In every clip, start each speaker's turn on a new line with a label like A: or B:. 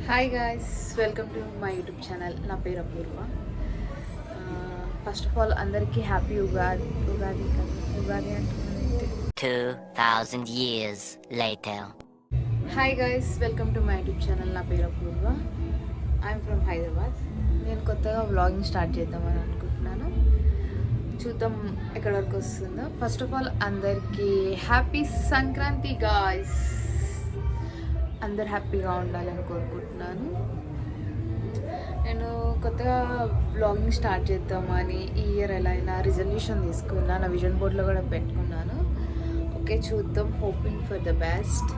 A: Hi guys, welcome to my YouTube channel. నా పేరు అపూర్వ. First of all అందరికీ happy Ugadi. Ugadi అంటే
B: 2000 years later.
A: Hi guys, welcome to my YouTube channel. నా పేరు అపూర్వ. I'm from Hyderabad. నేను కొత్తగా వ్లాగింగ్ స్టార్ట్ చేద్దామని అనుకుంటున్నాను. చూద్దాం ఎక్కడి వరకు వస్తుందో. ఫస్ట్ ఆఫ్ ఆల్ అందరికీ హ్యాపీ సంక్రాంతి గాయ్స్. అందరు హ్యాపీగా ఉండాలని కోరుకుంటున్నాను. నేను కొత్తగా వ్లాగింగ్ స్టార్ట్ చేద్దామని ఈ ఇయర్ ఎలా అయినా రిజల్యూషన్ తీసుకున్నాను. నా విజన్ బోర్డ్లో కూడా పెట్టుకున్నాను. ఓకే, చూద్దాం. Hoping for the best.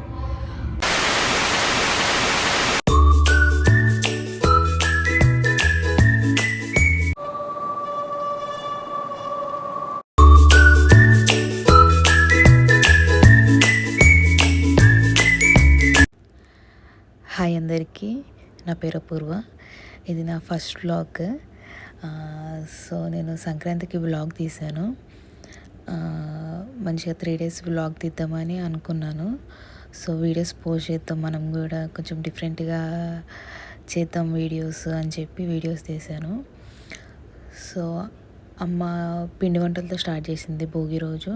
A: Hi అందరికీ, నా పేరు అపూర్వ. ఇది నా ఫస్ట్ వ్లాగ్. సో నేను సంక్రాంతికి వ్లాగ్ తీశాను. మంచిగా 3 days వ్లాగ్ తీద్దామని అనుకున్నాను. సో వీడియోస్ పోస్ట్ చేద్దాం, మనం కూడా కొంచెం డిఫరెంట్గా చేద్దాం వీడియోస్ అని చెప్పి వీడియోస్ తీశాను. సో అమ్మ పిండి వంటలతో స్టార్ట్ చేసింది భోగి రోజు.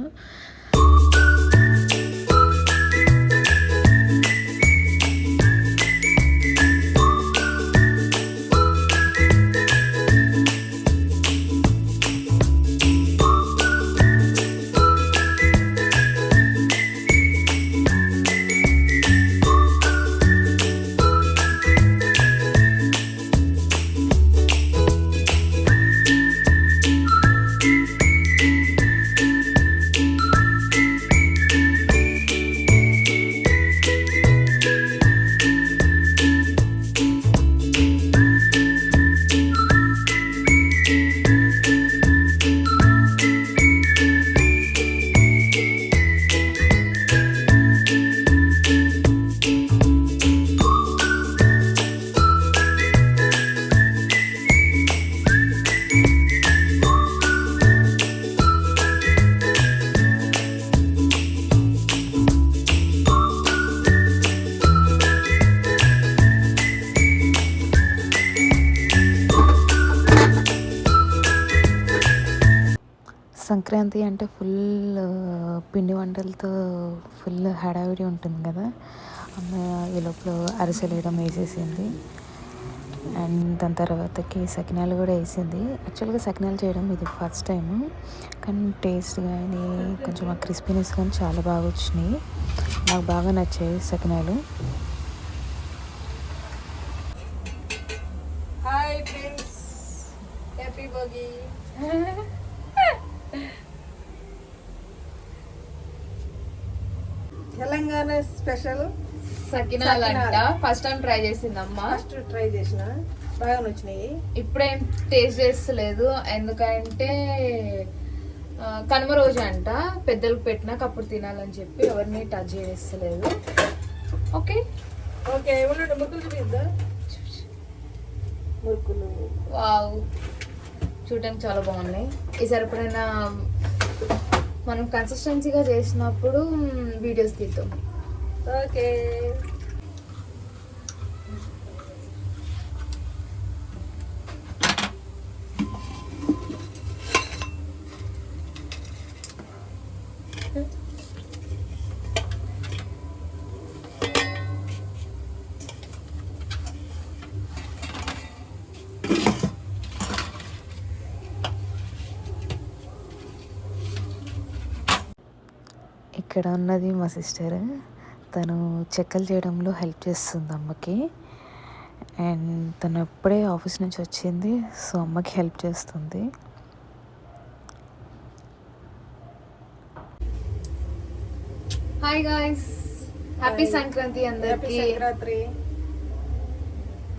A: సంక్రాంతి అంటే ఫుల్ పిండి వంటలతో ఫుల్ హడావిడి ఉంటుంది కదా. అమ్మ ఈ లోపల అరిసెలు వేయడం వేసేసింది. అండ్ దాని తర్వాతకి సకినాలు కూడా వేసింది. యాక్చువల్గా సకినాలు చేయడం ఇది ఫస్ట్ టైము, కానీ టేస్ట్ కానీ కొంచెం ఆ క్రిస్పీనెస్ కానీ చాలా బాగా వచ్చినాయి. నాకు బాగా నచ్చాయి సకినాలు.
C: Hi friends, happy Bhogi. Telangana special
A: సకినాలు అంట. ఫస్ట్ టైం ట్రై చేసింది అమ్మ.
C: ఫస్ట్ ట్రై చేసిన, బాగా వచ్చినాయి.
A: ఇప్పుడేం టేస్ట్ చేస్తలేదు, ఎందుకంటే కనుమ రోజు అంట పెద్దలకు పెట్టినాక అప్పుడు తినాలని చెప్పి ఎవరిని టచ్ చేస్తలేదు. ఓకే
C: ఓకే, ఉండండి. మురుకులు చూపిద్దా? మురుకులు
A: వావ్, చూడడానికి చాలా బాగున్నాయి. ఈసారి ఎప్పుడైనా మనం కన్సిస్టెన్సీగా చేసినప్పుడు వీడియోస్ తీద్దాం.
C: ఓకే.
A: ఇక్కడ ఉన్నది మా సిస్టర్. తను చెక్కలు చేయడంలో హెల్ప్ చేస్తుంది అమ్మకి. అండ్ తను ఎప్పుడే ఆఫీస్ నుంచి వచ్చింది, సో అమ్మకి హెల్ప్ చేస్తుంది. హాయ్ గాయ్స్, హ్యాపీ సంక్రాంతి అందరికి.
C: సంక్రాంతి.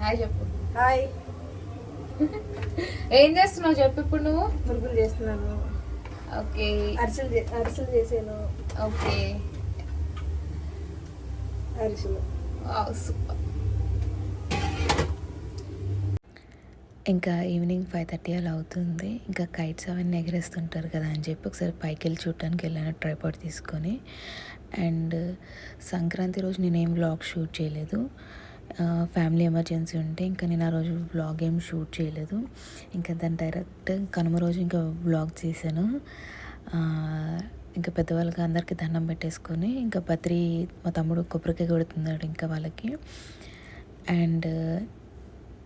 A: హాయ్ చెప్పు.
C: హాయ్.
A: ఏం చేస్తున్నావు చెప్పు ఇప్పుడు నువ్వు.
C: మురుకులు చేస్తున్నాను.
A: ఓకే,
C: అరిసెలు చేసాను.
A: ఓకే,
C: అరిసెలు.
A: సూపర్. ఇంకా ఈవినింగ్ 5:30 అలా అవుతుంది. ఇంకా కైట్స్ అవన్నీ ఎగరేస్తుంటారు కదా అని చెప్పి ఒకసారి పైకి వెళ్ళి చూడటానికి వెళ్ళాను ట్రైపాడ్ తీసుకొని. అండ్ సంక్రాంతి రోజు నేనేం వ్లాగ్ షూట్ చేయలేదు, ఫ్యామిలీ ఎమర్జెన్సీ ఉంటే ఇంకా నేను ఆ రోజు వ్లాగ్ ఏం షూట్ చేయలేదు. ఇంకా దాని డైరెక్ట్ కనుమ రోజు ఇంకా వ్లాగ్ చేశాను. ఇంకా పెద్దవాళ్ళకి అందరికీ దండం పెట్టేసుకొని ఇంకా బద్రి మా తమ్ముడు కొబ్బరికాయ కొడుతున్నాడు ఇంకా వాళ్ళకి. అండ్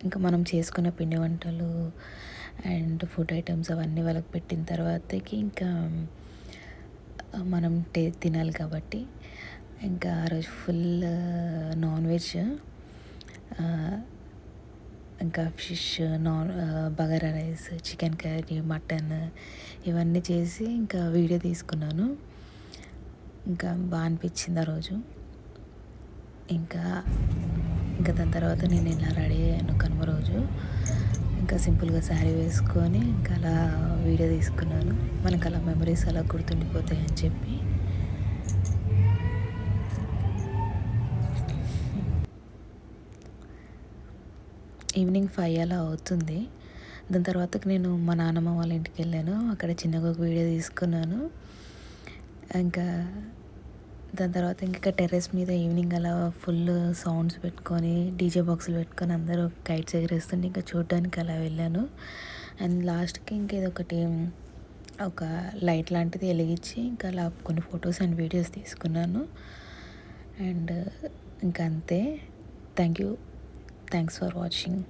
A: ఇంకా మనం చేసుకున్న పిండి వంటలు అండ్ ఫుడ్ ఐటమ్స్ అవన్నీ వాళ్ళకి పెట్టిన తర్వాతకి ఇంకా మనం తినాలి కాబట్టి ఇంకా ఆ రోజు ఫుల్ నాన్ వెజ్, ఇంకా fish, bagara rice, chicken curry, mutton ఇవన్నీ చేసి ఇంకా వీడియో తీసుకున్నాను. ఇంకా బాగా అనిపించింది ఆ రోజు. ఇంకా దాని తర్వాత నేను ఇలా రెడీ అయ్యాను కనుమ రోజు. ఇంకా సింపుల్గా శారీ వేసుకొని ఇంకా అలా వీడియో తీసుకున్నాను. మనకు అలా మెమరీస్ అలా గుర్తుండిపోతాయి అని చెప్పి. ఈవినింగ్ 5 అలా అవుతుంది. దాని తర్వాతకి నేను మా నాన్నమ్మ వాళ్ళ ఇంటికి వెళ్ళాను. అక్కడ చిన్నగా ఒక వీడియో తీసుకున్నాను. ఇంకా దాని తర్వాత ఇంకా టెర్రస్ మీద ఈవినింగ్ అలా ఫుల్ సౌండ్స్ పెట్టుకొని డీజే బాక్సులు పెట్టుకొని అందరూ కైట్స్ ఎగరేస్తుంటే ఇంకా చూడడానికి అలా వెళ్ళాను. అండ్ లాస్ట్కి ఇంకేదొకటి ఒక లైట్ లాంటిది వెలిగించి ఇంకా అలా కొన్ని ఫొటోస్ అండ్ వీడియోస్ తీసుకున్నాను. అండ్ ఇంకా అంతే. Thanks for watching.